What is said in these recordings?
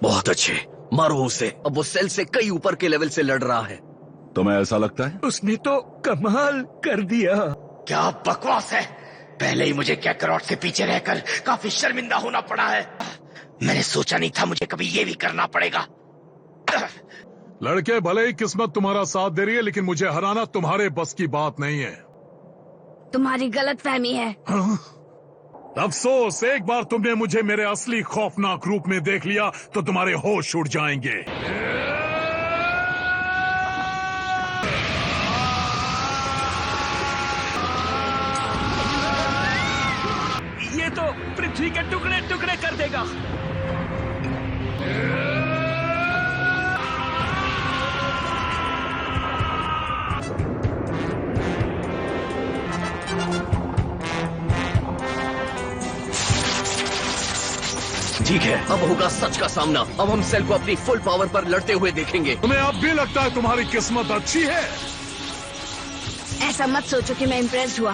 बहुत अच्छे, मारो उसे। अब वो सेल से कई ऊपर के लेवल से लड़ रहा है। तुम्हें ऐसा लगता है? उसने तो कमाल कर दिया। क्या बकवास है। पहले ही मुझे कैकरॉट से पीछे रहकर काफी शर्मिंदा होना पड़ा है। मैंने सोचा नहीं था मुझे कभी ये भी करना पड़ेगा। लड़के, भले ही किस्मत तुम्हारा साथ दे रही है, लेकिन मुझे हराना तुम्हारे बस की बात नहीं है। तुम्हारी गलतफहमी है। अफसोस, एक बार तुमने मुझे मेरे असली खौफनाक रूप में देख लिया तो तुम्हारे होश उड़ जाएंगे। ये तो पृथ्वी के टुकड़े टुकड़े कर देगा। ठीक है, अब होगा सच का सामना। अब हम सेल को अपनी फुल पावर पर लड़ते हुए देखेंगे। तुम्हें अब भी लगता है तुम्हारी किस्मत अच्छी है? ऐसा मत सोचो कि मैं इम्प्रेस्ड हुआ।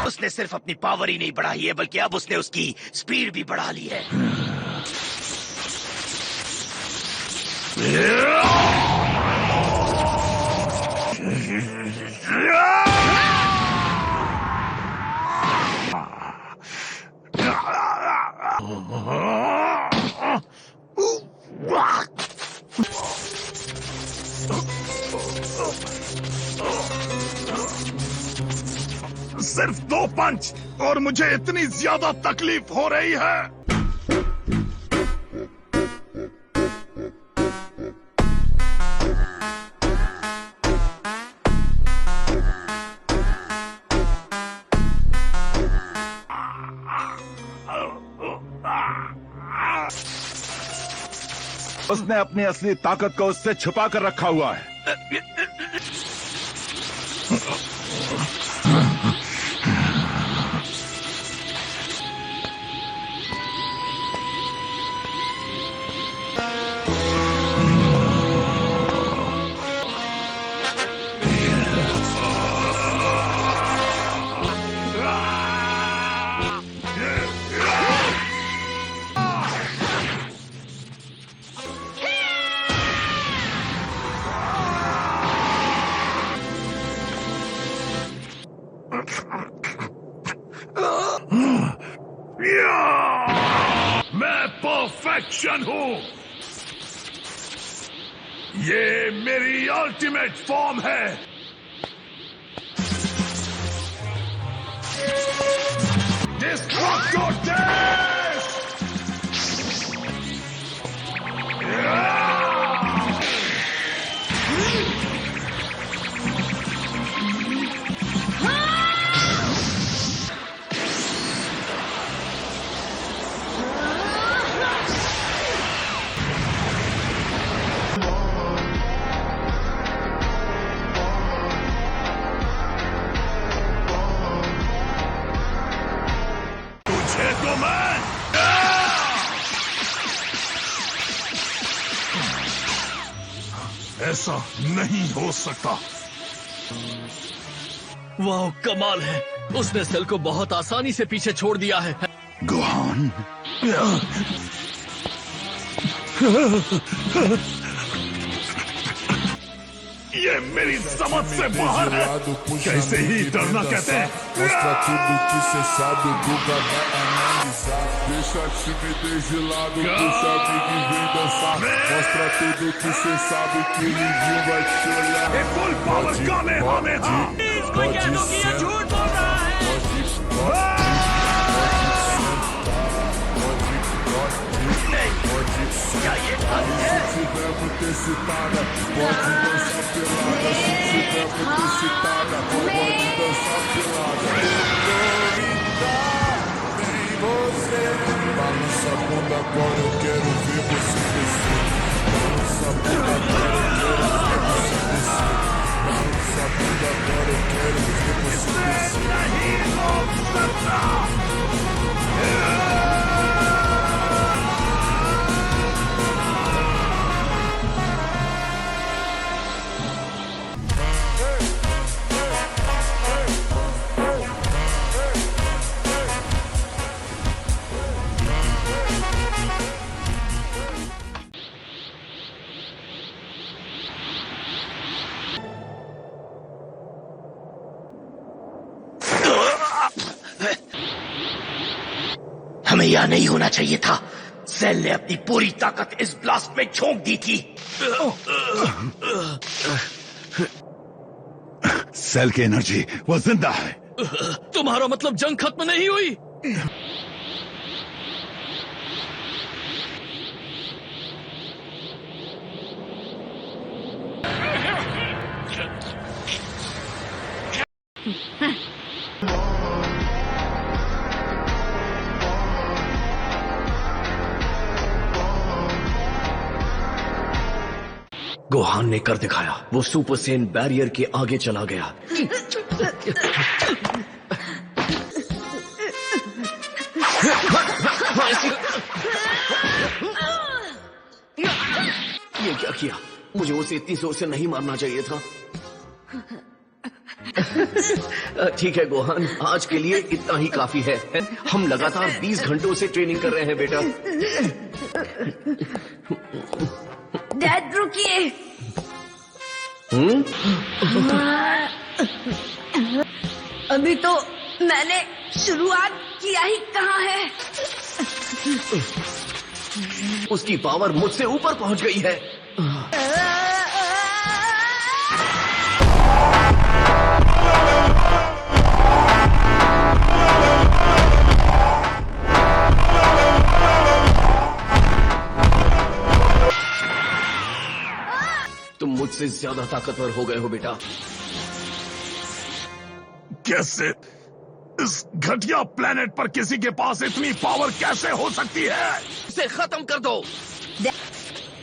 उसने सिर्फ अपनी पावर ही नहीं बढ़ाई है, बल्कि अब उसने उसकी स्पीड भी बढ़ा ली है। सिर्फ 2 पंच और मुझे इतनी ज्यादा तकलीफ हो रही है। उसने अपनी असली ताकत को उससे छुपा कर रखा हुआ है। मैं परफेक्शन हूं। ये मेरी अल्टीमेट फॉर्म है। Destructor test. ऐसा नहीं हो सकता। वाह, कमाल है। उसने सेल को बहुत आसानी से पीछे छोड़ दिया है। गोहान, ये मेरी समझ से बाहर है। कैसे ही डरना कहते हैं। Mostra tudo que cê sabe, o Guga vai analisar. Deixa a timidez de lado, puxa a amiga e vem dançar. Mostra tudo que cê sabe, que ninguém vai te olhar. Full power का में हमें कोई कह दो कि ये झूठ बोल रहा है। क्या ये हद है? Se tiver muito excitada, pode dançar pelada. Se tiver muito excitada, pode dançar pelada. Tem você. Balança a bunda agora, eu quero ver você descer. Balança a bunda agora, eu quero ver você descer. Balança a bunda agora, eu quero ver você descer. हमें यहाँ नहीं होना चाहिए था। Cell ने अपनी पूरी ताकत इस ब्लास्ट में झोंक दी थी। सेल की एनर्जी, वो जिंदा है। तुम्हारा मतलब जंग खत्म नहीं हुई? गोहान ने कर दिखाया। वो सुपर सेन बैरियर के आगे चला गया। ये क्या किया? मुझे उसे इतनी जोर से नहीं मारना चाहिए था। ठीक है गोहान, आज के लिए इतना ही काफी है। हम लगातार 20 घंटों से ट्रेनिंग कर रहे हैं बेटा। डैड रुकिए। अभी तो मैंने शुरुआत किया ही कहाँ है। उसकी पावर मुझसे ऊपर पहुंच गई है। तुम मुझसे ज्यादा ताकतवर हो गए हो बेटा। कैसे? इस घटिया प्लेनेट पर किसी के पास इतनी पावर कैसे हो सकती है? इसे खत्म कर दो।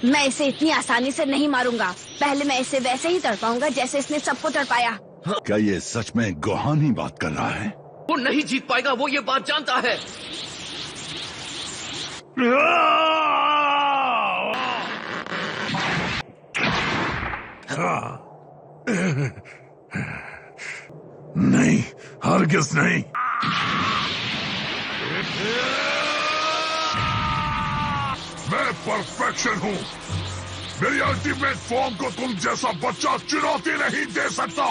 मैं इसे इतनी आसानी से नहीं मारूंगा। पहले मैं इसे वैसे ही तड़पाऊंगा जैसे इसने सबको तड़पाया। क्या ये सच में गोहान ही बात कर रहा है? वो नहीं जीत पाएगा, वो ये बात जानता है। नहीं, हरगिज नहीं। मैं परफेक्शन हूँ। मेरी अल्टीमेट फॉर्म को तुम जैसा बच्चा चुनौती नहीं दे सकता।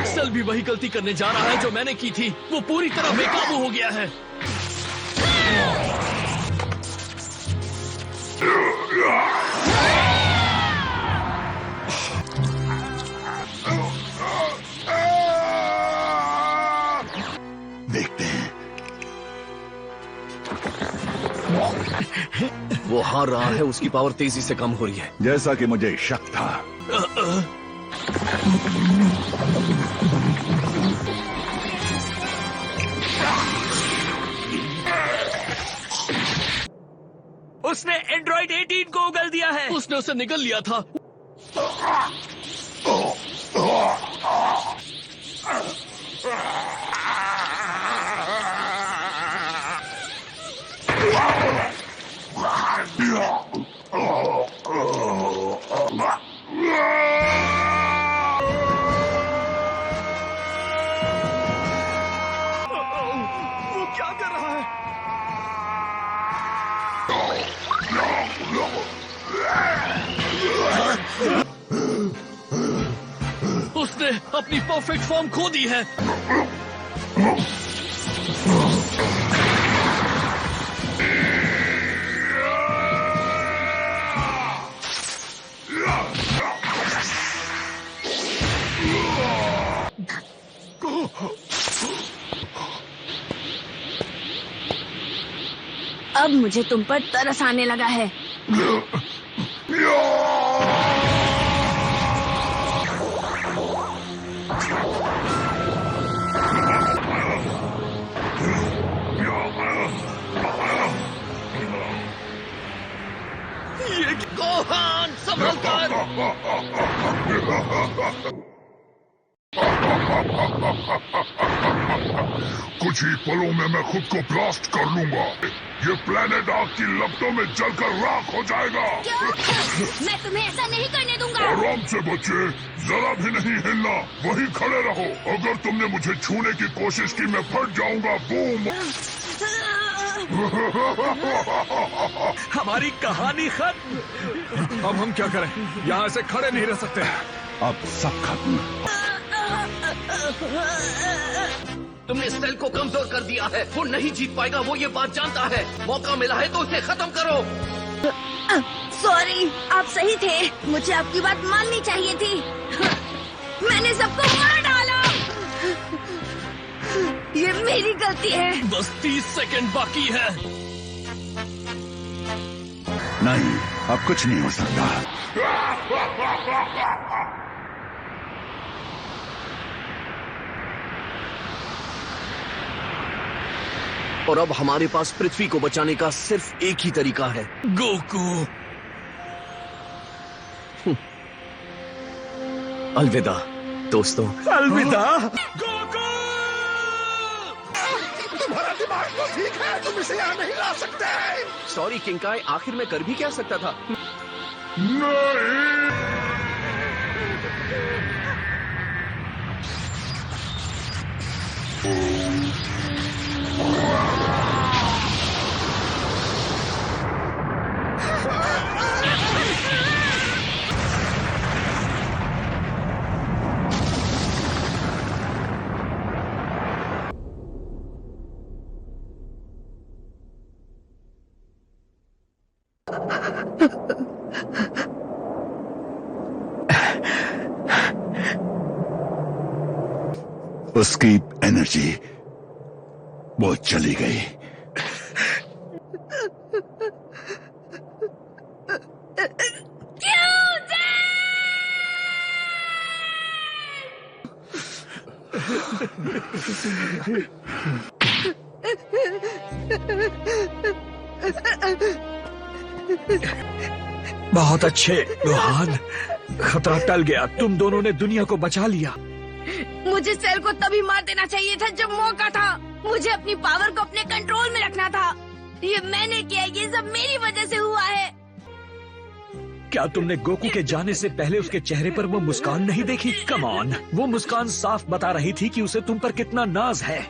सेल भी वही गलती करने जा रहा है जो मैंने की थी। वो पूरी तरह बेकाबू हो गया है। देखते हैं। वो हार रहा है, उसकी पावर तेजी से कम हो रही है। जैसा कि मुझे शक था। उसने एंड्रॉइड 18 को उगल दिया है। उसने उसे निगल लिया था। वो क्या कर रहा है? उसने अपनी परफेक्ट फॉर्म खो दी है। अब मुझे तुम पर तरस आने लगा है। ये गोहान, संभल कर। कुछ ही पलों में मैं खुद को ब्लास्ट कर लूंगा। ये प्लेनेट आग की लपटों में जलकर राख हो जाएगा। मैं तुम्हें ऐसा नहीं करने दूंगा। आराम से बच्चे, जरा भी नहीं हिलना, वहीं खड़े रहो। अगर तुमने मुझे छूने की कोशिश की, मैं फट जाऊंगा। बूम। हमारी कहानी खत्म। अब हम क्या करें? यहाँ से खड़े नहीं रह सकते। अब सब खत्म। तुमने सेल को कमजोर कर दिया है। वो नहीं जीत पाएगा, वो ये बात जानता है। मौका मिला है तो उसे खत्म करो। सॉरी, आप सही थे। मुझे आपकी बात माननी चाहिए थी। मैंने सबको मार डाला। ये मेरी गलती है। बस 30 सेकंड बाकी है। नहीं, अब कुछ नहीं हो सकता। और अब हमारे पास पृथ्वी को बचाने का सिर्फ एक ही तरीका है। गोकू, अलविदा दोस्तों। अलविदा। गोकू! तुम्हारा दिमाग तो ठीक है, तुम इसे यहाँ नहीं ला सकते। सॉरी किंकाई, आखिर मैं कर भी क्या सकता था। नहीं। उसकी एनर्जी वो चली गई। बहुत अच्छे गोहान, खतरा टल गया। तुम दोनों ने दुनिया को बचा लिया। मुझे सेल को तभी मार देना चाहिए था जब मौका था। मुझे अपनी पावर को अपने कंट्रोल में रखना था। ये मैंने किया, ये सब मेरी वजह से हुआ है। क्या तुमने गोकू के जाने से पहले उसके चेहरे पर वो मुस्कान नहीं देखी? कम ऑन, वो मुस्कान साफ बता रही थी कि उसे तुम पर कितना नाज है।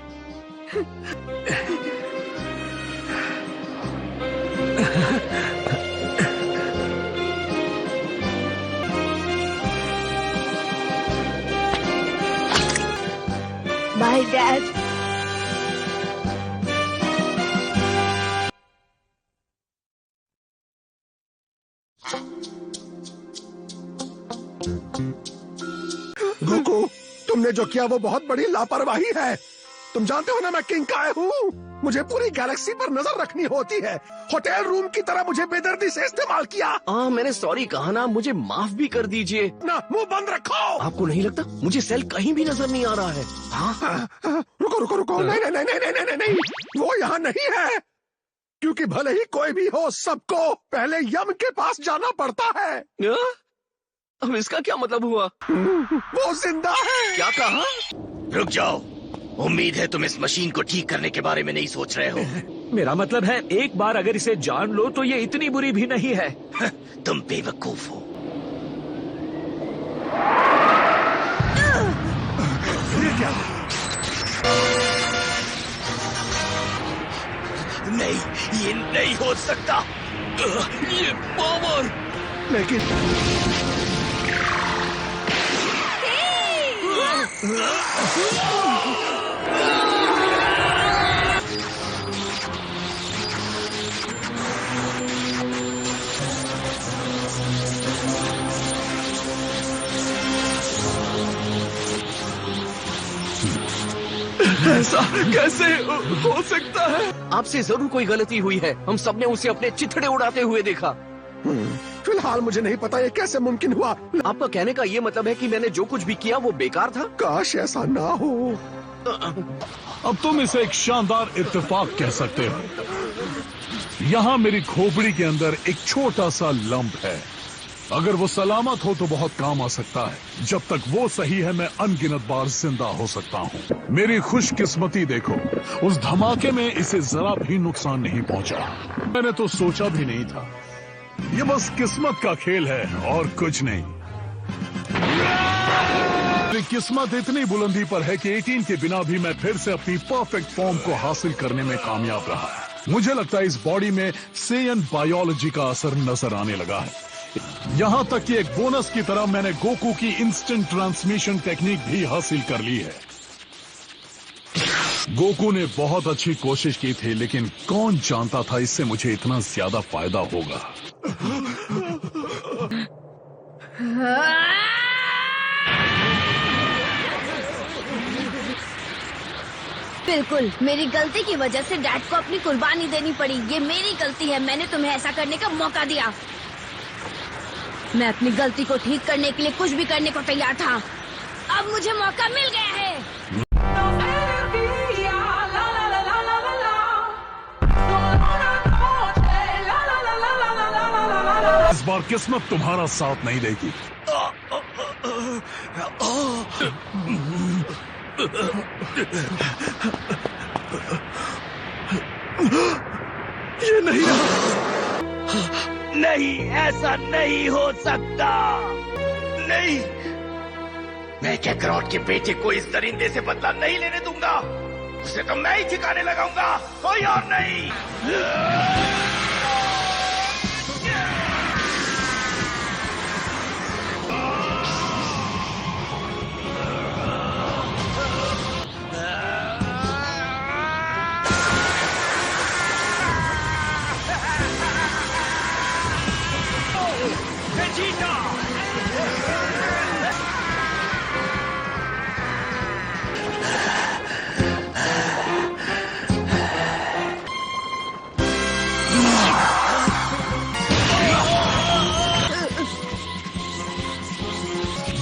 Bye dad. गोकू, तुमने जो किया वो बहुत बड़ी लापरवाही है। तुम जानते हो ना मैं किंकाई हूँ। मुझे पूरी गैलेक्सी पर नजर रखनी होती है। होटल रूम की तरह मुझे बेदर्दी से इस्तेमाल किया। मैंने सॉरी कहा ना, मुझे माफ भी कर दीजिए। ना, मुंह बंद रखो। आपको नहीं लगता मुझे सेल कहीं भी नजर नहीं आ रहा है? रुको रुको रुको, नहीं नहीं नहीं नहीं नहीं नहीं नहीं, वो यहाँ नहीं है। क्योंकि भले ही कोई भी हो, सबको पहले यम के पास जाना पड़ता है। अब इसका क्या मतलब हुआ? वो जिंदा है। क्या कहा? रुक जाओ, उम्मीद है तुम इस मशीन को ठीक करने के बारे में नहीं सोच रहे हो। मेरा मतलब है, एक बार अगर इसे जान लो तो ये इतनी बुरी भी नहीं है। तुम बेवकूफ हो। ये क्या? नहीं, ये नहीं हो सकता। ये पावर! लेकिन ऐसा कैसे हो सकता है? आपसे जरूर कोई गलती हुई है। हम सबने उसे अपने चिथड़े उड़ाते हुए देखा। फिलहाल मुझे नहीं पता ये कैसे मुमकिन हुआ। आपका कहने का ये मतलब है कि मैंने जो कुछ भी किया वो बेकार था? काश ऐसा ना हो। अब तुम इसे एक शानदार इत्तेफाक कह सकते हो। यहाँ मेरी खोपड़ी के अंदर एक छोटा सा लंप है। अगर वो सलामत हो तो बहुत काम आ सकता है। जब तक वो सही है मैं अनगिनत बार जिंदा हो सकता हूँ। मेरी खुशकिस्मती देखो, उस धमाके में इसे जरा भी नुकसान नहीं पहुंचा। मैंने तो सोचा भी नहीं था। ये बस किस्मत का खेल है और कुछ नहीं। मेरी किस्मत इतनी बुलंदी पर है कि 18 के बिना भी मैं फिर से अपनी परफेक्ट फॉर्म को हासिल करने में कामयाब रहा। मुझे लगता है इस बॉडी में सेयन बायोलॉजी का असर नजर आने लगा है। यहाँ तक कि एक बोनस की तरह मैंने गोकू की इंस्टेंट ट्रांसमिशन टेक्निक भी हासिल कर ली है। गोकू ने बहुत अच्छी कोशिश की थी, लेकिन कौन जानता था इससे मुझे इतना ज्यादा फायदा होगा। बिल्कुल मेरी गलती की वजह से डैड को अपनी कुर्बानी देनी पड़ी। ये मेरी गलती है, मैंने तुम्हें ऐसा करने का मौका दिया। मैं अपनी गलती को ठीक करने के लिए कुछ भी करने को तैयार था। अब मुझे मौका मिल गया है। इस बार किस्मत तुम्हारा साथ नहीं देगी। ये नहीं नहीं, ऐसा नहीं हो सकता। नहीं, मैं कैकरॉट के बेटे को इस दरिंदे से बदला नहीं लेने दूंगा। उसे तो मैं ही ठिकाने लगाऊंगा, कोई और नहीं।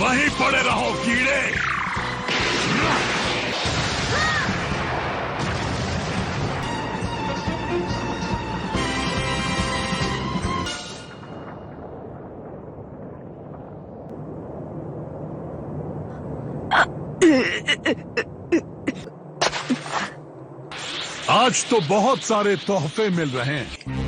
वहीं पड़े रहो कीड़े। आज तो बहुत सारे तोहफे मिल रहे हैं।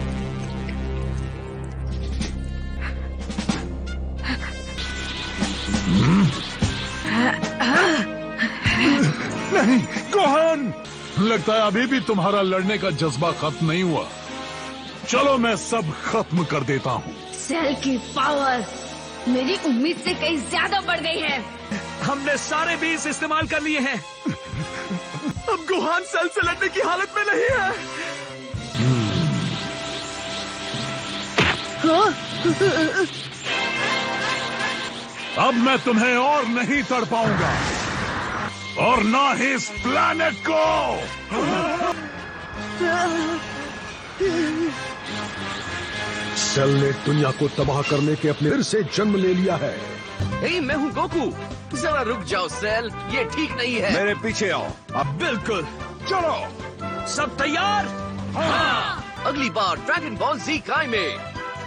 नहीं गोहान, लगता है अभी भी तुम्हारा लड़ने का जज्बा खत्म नहीं हुआ। चलो मैं सब खत्म कर देता हूँ। सेल की पावर मेरी उम्मीद से कहीं ज्यादा बढ़ गई है। हमने सारे बीज इस्तेमाल कर लिए हैं। अब गोहान सेल से लड़ने की हालत में नहीं है। अब मैं तुम्हें और नहीं तड़ पाऊंगा, और ना ही इस प्लैनेट को। सेल ने दुनिया को तबाह करने के अपने फिर से जन्म ले लिया है। मैं हूँ गोकू। जरा रुक जाओ सेल, ये ठीक नहीं है। मेरे पीछे आओ। अब बिल्कुल। चलो। सब तैयार? अगली बार ड्रैगन बॉल जी काय में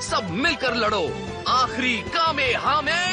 सब मिलकर लड़ो। आखिरी कामे हामे।